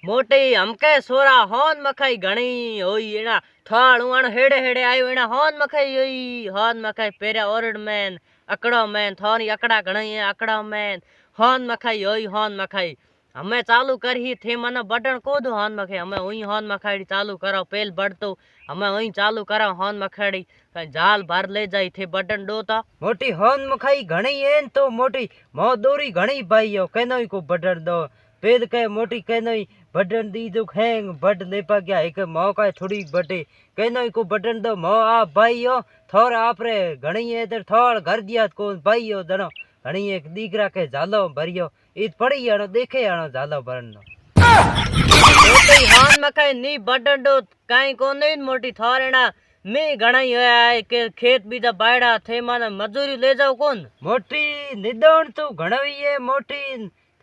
मोटी हमके सोरा होन मखाई घणी होई एना थाल उण हेड़े हेड़े आयो एना होन मखाई होई होन मखाई पेरा ओरड में अकड़ो में थोनी अकड़ा घणी अकड़ा में होन मखाई होई होन मखाई हमें चालू करही थे मन बटन को दो होन मखाई हमें वही होन मखाई चालू करो पेल बढ़तो हमें वही चालू करो होन मखाई जाल भर ले जाई थे बटन दो तो मोटी होन मखाई घणी है तो मोटी मो दोरी घणी भाईयो केनो को बटन दो पेद के मोटी केनो बटन दी जो खेंग बट ले पा गया एक मो का थोड़ी बटे केनो को बटन दो मो आ भाईयो थोर आपरे घणी है तो थोड़ घर दिया को भाईयो दनो घणी एक दीकरा के जालो भरियो ईद पड़ी आनो देखे आनो जालो भरनो मोटी होन मखाई नी बटन दो काई को नहीं मोटी थोरेना मैं घणा ही है के खेत बीजा बायड़ा थे मन मजूरी ले जाओ कौन मोटी निदोण तू घणवी है मोटी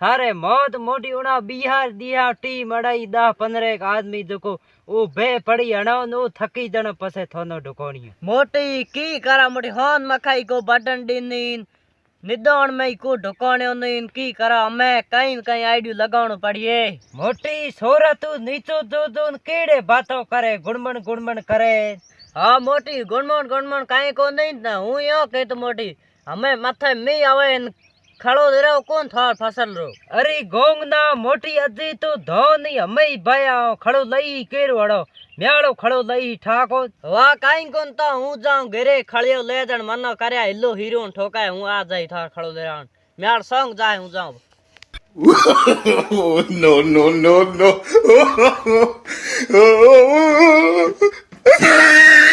थारे मौत मोटी उना बिहार दिया टी मड़ाई 10-15 आदमी दुको ओ बे पड़ी हणो नो थकी जण पसे थोनो ढुकोणी मोटी की करा मोटी होन मखाई को बटन दिनीन निदोण में को ढुकोण्यो नहीं की करा हमें कहीं कहीं आईडी लगावणो पड़िए मोटी सोरा तू नीचो जो जो केड़े बातों करे गुणमन करे हाँ मोटी गुणमन कहीं को नहीं ना हूँ यो के तो मोटी हमें मथे मी आवे खड़ो दे रहो कौन था फसल रो अरे गोंग ना मोटी अजी तो धो नहीं हमें भया खड़ो लई केर वड़ो म्याड़ो खड़ो लई ठाको वाह कहीं कौन तो हूँ जाऊं घरे खड़ियो ले जन मनो करया हिलो हीरो ठोकाए हूँ आ जाई था खड़ो दे रहा म्याड़ संग जाए हूँ जाऊं no.